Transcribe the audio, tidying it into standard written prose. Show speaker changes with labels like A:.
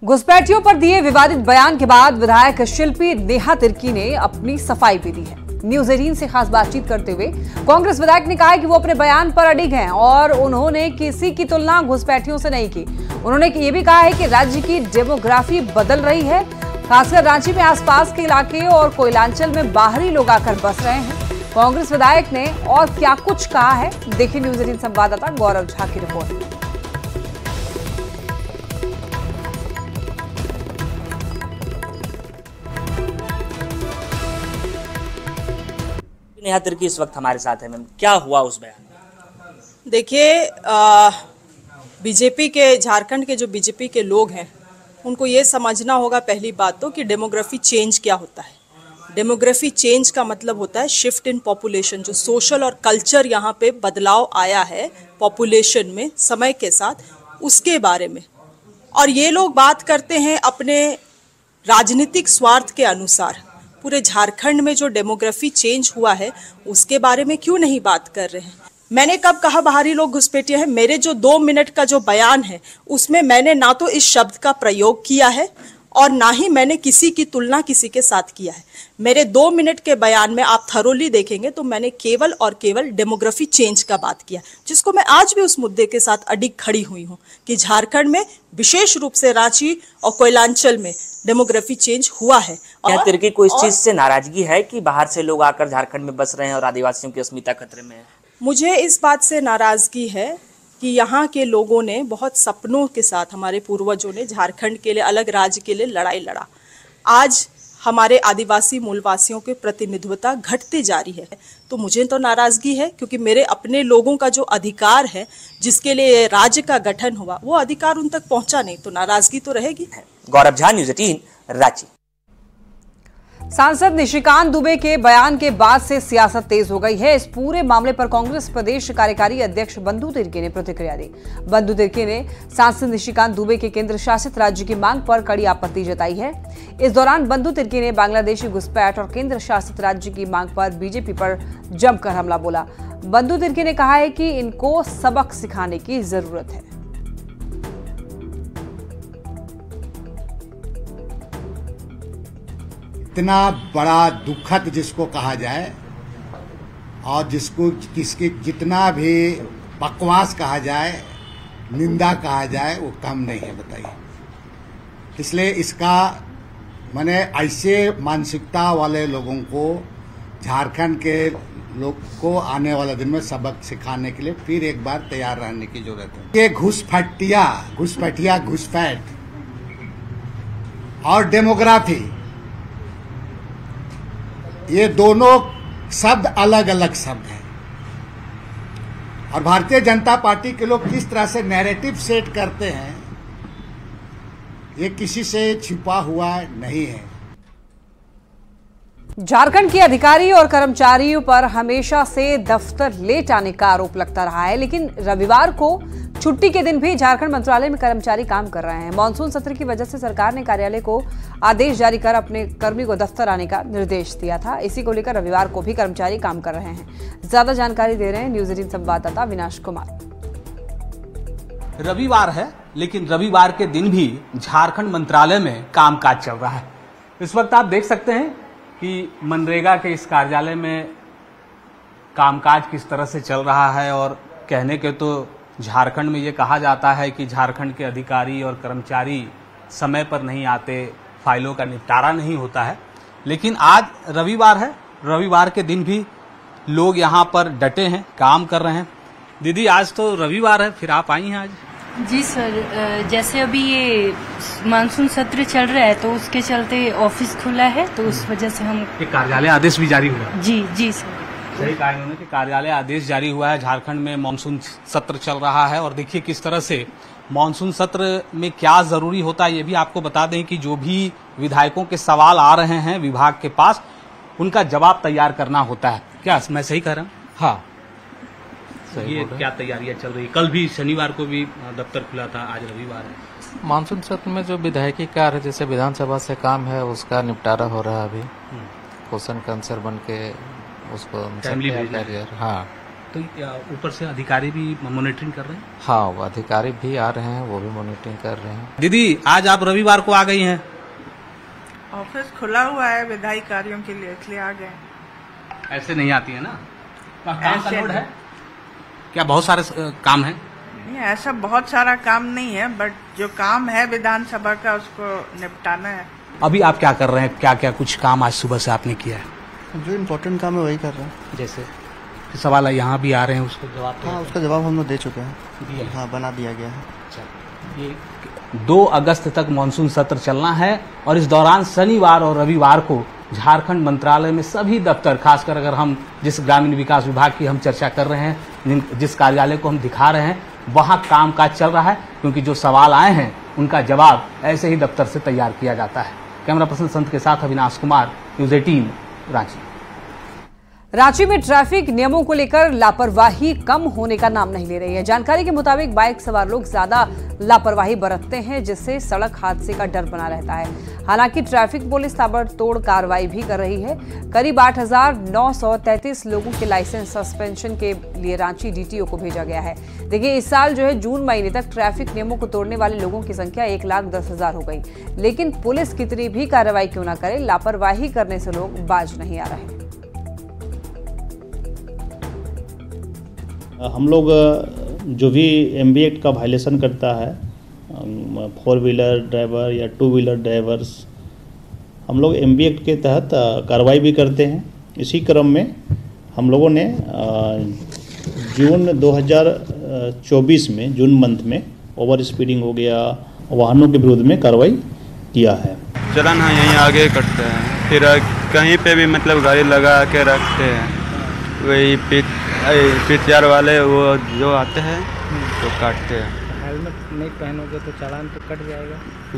A: घुसपैठियों पर दिए विवादित बयान के बाद विधायक शिल्पी नेहा तिर्की ने अपनी सफाई भी दी है। न्यूज 18 से खास बातचीत करते हुए कांग्रेस विधायक ने कहा है कि वो अपने बयान पर अडिग हैं और उन्होंने किसी की तुलना घुसपैठियों से नहीं की। उन्होंने ये भी कहा है कि राज्य की डेमोग्राफी बदल रही है, खासकर रांची में आसपास के इलाके और कोयलांचल में बाहरी लोग आकर बस रहे हैं। कांग्रेस विधायक ने और क्या कुछ कहा है, देखिए न्यूज 18 संवाददाता गौरव झा की रिपोर्ट।
B: नेहा तिर्की इस वक्त हमारे साथ है। मैम, क्या हुआ उस बयान में?
C: देखिए, बीजेपी के झारखंड के जो बीजेपी के लोग हैं उनको ये समझना होगा पहली बात तो कि डेमोग्राफी चेंज क्या होता है। डेमोग्राफी चेंज का मतलब होता है शिफ्ट इन पॉपुलेशन। जो सोशल और कल्चर यहाँ पे बदलाव आया है पॉपुलेशन में समय के साथ, उसके बारे में। और ये लोग बात करते हैं अपने राजनीतिक स्वार्थ के अनुसार। पूरे झारखंड में जो डेमोग्राफी चेंज हुआ है उसके बारे में क्यों नहीं बात कर रहे हैं? मैंने कब कहा बाहरी लोग घुसपैठिए हैं? मेरे जो 2 मिनट का जो बयान है उसमें मैंने ना तो इस शब्द का प्रयोग किया है और ना ही मैंने किसी की तुलना किसी के साथ किया है। मेरे 2 मिनट के बयान में आप थरोली देखेंगे तो मैंने केवल और केवल डेमोग्राफी चेंज का बात किया, जिसको मैं आज भी उस मुद्दे के साथ अडिग खड़ी हुई हूँ कि झारखंड में विशेष रूप से रांची और कोयलांचल में डेमोग्राफी चेंज हुआ है।
B: क्या तिर्की को इस चीज से नाराजगी है कि बाहर से लोग आकर झारखंड में बस रहे हैं और आदिवासियों की अस्मिता खतरे में है?
C: मुझे इस बात से नाराजगी है कि यहाँ के लोगों ने बहुत सपनों के साथ, हमारे पूर्वजों ने झारखंड के लिए, अलग राज्य के लिए लड़ाई लड़ा। आज हमारे आदिवासी मूलवासियों की प्रतिनिधित्वता घटती जा रही है, तो मुझे तो नाराजगी है क्योंकि मेरे अपने लोगों का जो अधिकार है, जिसके लिए राज्य का गठन हुआ, वो अधिकार उन तक पहुंचा नहीं, तो नाराजगी तो रहेगी।
B: गौरव झा, न्यूज 18, रांची।
A: सांसद निशिकांत दुबे के बयान के बाद से सियासत तेज हो गई है। इस पूरे मामले पर कांग्रेस प्रदेश कार्यकारी अध्यक्ष बंधु तिर्की ने प्रतिक्रिया दी। बंधु तिर्की ने सांसद निशिकांत दुबे के केंद्र शासित राज्य की मांग पर कड़ी आपत्ति जताई है। इस दौरान बंधु तिर्की ने बांग्लादेशी घुसपैठ और केंद्र शासित राज्य की मांग पर बीजेपी पर जमकर हमला बोला। बंधु तिर्की ने कहा है कि इनको सबक सिखाने की जरूरत है।
D: इतना बड़ा दुखद जिसको कहा जाए और जिसको किसकी जितना भी बकवास कहा जाए, निंदा कहा जाए, वो कम नहीं है, बताइए। इसलिए इसका मैंने ऐसे मानसिकता वाले लोगों को, झारखंड के लोग को आने वाले दिन में सबक सिखाने के लिए फिर एक बार तैयार रहने की जरूरत है। ये घुसपैठ और डेमोग्राफी, ये दोनों शब्द अलग अलग शब्द हैं और भारतीय जनता पार्टी के लोग किस तरह से नैरेटिव सेट करते हैं, ये किसी से छिपा हुआ नहीं है।
A: झारखंड के अधिकारी और कर्मचारियों पर हमेशा से दफ्तर लेट आने का आरोप लगता रहा है, लेकिन रविवार को छुट्टी के दिन भी झारखंड मंत्रालय में कर्मचारी काम कर रहे हैं। मानसून सत्र की वजह से सरकार ने कार्यालय को आदेश जारी कर अपने कर्मी को दफ्तर आने का निर्देश दिया था। इसी को लेकर रविवार को भी कर्मचारी काम कर रहे हैं। ज्यादा जानकारी दे रहे हैं न्यूज 18 संवाददाता विनाश कुमार।
E: रविवार है, लेकिन रविवार के दिन भी झारखंड मंत्रालय में कामकाज चल रहा है। इस वक्त आप देख सकते हैं कि मनरेगा के इस कार्यालय में कामकाज किस तरह से चल रहा है। और कहने के तो झारखंड में ये कहा जाता है कि झारखंड के अधिकारी और कर्मचारी समय पर नहीं आते, फाइलों का निपटारा नहीं होता है, लेकिन आज रविवार है। रविवार के दिन भी लोग यहाँ पर डटे हैं, काम कर रहे हैं। दीदी, आज तो रविवार है, फिर आप आई हैं आज?
F: जी सर, जैसे अभी ये मानसून सत्र चल रहा है तो उसके चलते ऑफिस खुला है, तो उस वजह से हम
E: कार्यालय आदेश भी जारी हुआ है।
F: जी सर,
E: सही कहा इन्होंने कि कार्यालय आदेश जारी हुआ है। झारखंड में मानसून सत्र चल रहा है और देखिए किस तरह से मानसून सत्र में क्या जरूरी होता है, ये भी आपको बता दें कि जो भी विधायकों के सवाल आ रहे हैं विभाग के पास, उनका जवाब तैयार करना होता है। क्या मैं सही कह रहा हूँ? हाँ, ये क्या तैयारियां चल रही? कल भी शनिवार को भी दफ्तर खुला था, आज रविवार है।
G: मानसून सत्र में जो विधायकी कार्य जैसे विधानसभा से काम है उसका निपटारा हो रहा है। अभी क्वेश्चन का आंसर बन के उसको
E: फैमिली
G: हाँ
E: तो ऊपर से अधिकारी भी मॉनिटरिंग कर रहे हैं?
G: हाँ, वो अधिकारी भी आ रहे हैं, वो भी मॉनिटरिंग कर रहे हैं।
E: दीदी, आज आप रविवार को आ गई हैं?
H: ऑफिस खुला हुआ है विधायी कार्यों के लिए, इसलिए आ गए।
E: ऐसे नहीं आती है ना? काम का
H: ऐसे
E: लोड है क्या? बहुत सारे काम है?
H: नहीं, ऐसा बहुत सारा काम नहीं है, बट जो काम है विधानसभा का उसको निपटाना है।
E: अभी आप क्या कर रहे हैं? क्या क्या कुछ काम आज सुबह से आपने किया है?
I: जो इम्पोर्टेंट काम है वही कर रहे हैं।
E: जैसे सवाल यहाँ भी आ रहे हैं, उसको जवाब?
I: हाँ, उसका जवाब हम लोग दे चुके हैं। हाँ, बना दिया गया है।
E: ये 2 अगस्त तक मानसून सत्र चलना है और इस दौरान शनिवार और रविवार को झारखंड मंत्रालय में सभी दफ्तर, खासकर अगर हम जिस ग्रामीण विकास विभाग की हम चर्चा कर रहे हैं, जिस कार्यालय को हम दिखा रहे हैं, वहाँ कामकाज चल रहा है, क्योंकि जो सवाल आए हैं उनका जवाब ऐसे ही दफ्तर से तैयार किया जाता है। कैमरा पर्सन संत के साथ अविनाश कुमार, न्यूज़ 18 रांची।
A: रांची में ट्रैफिक नियमों को लेकर लापरवाही कम होने का नाम नहीं ले रही है। जानकारी के मुताबिक बाइक सवार लोग ज्यादा लापरवाही बरतते हैं, जिससे सड़क हादसे का डर बना रहता है। हालांकि ट्रैफिक पुलिस ताबड़तोड़ कार्रवाई भी कर रही है। करीब 8,933 लोगों के लाइसेंस सस्पेंशन के लिए रांची डीटीओ को भेजा गया है। देखिए, इस साल जो है जून महीने तक ट्रैफिक नियमों को तोड़ने वाले लोगों की संख्या 1,10,000 हो गई, लेकिन पुलिस कितनी भी कार्रवाई क्यों न करे, लापरवाही करने से लोग बाज नहीं आ रहे।
J: हम लोग जो भी MB एक्ट का वायलेशन करता है, 4 व्हीलर ड्राइवर या 2 व्हीलर ड्राइवर्स, हम लोग MB एक्ट के तहत कार्रवाई भी करते हैं। इसी क्रम में हम लोगों ने जून 2024 में, जून मंथ में ओवर स्पीडिंग हो गया, वाहनों के विरुद्ध में कार्रवाई किया है।
K: चलन हाँ यहीं आगे करते हैं, फिर कहीं पे भी मतलब गाड़ी लगा के रखते हैं, वही PTR वाले वो जो आते हैं तो काटते हैं।
L: हेलमेट नहीं पहनोगे तो चालान तो कट जाएगा।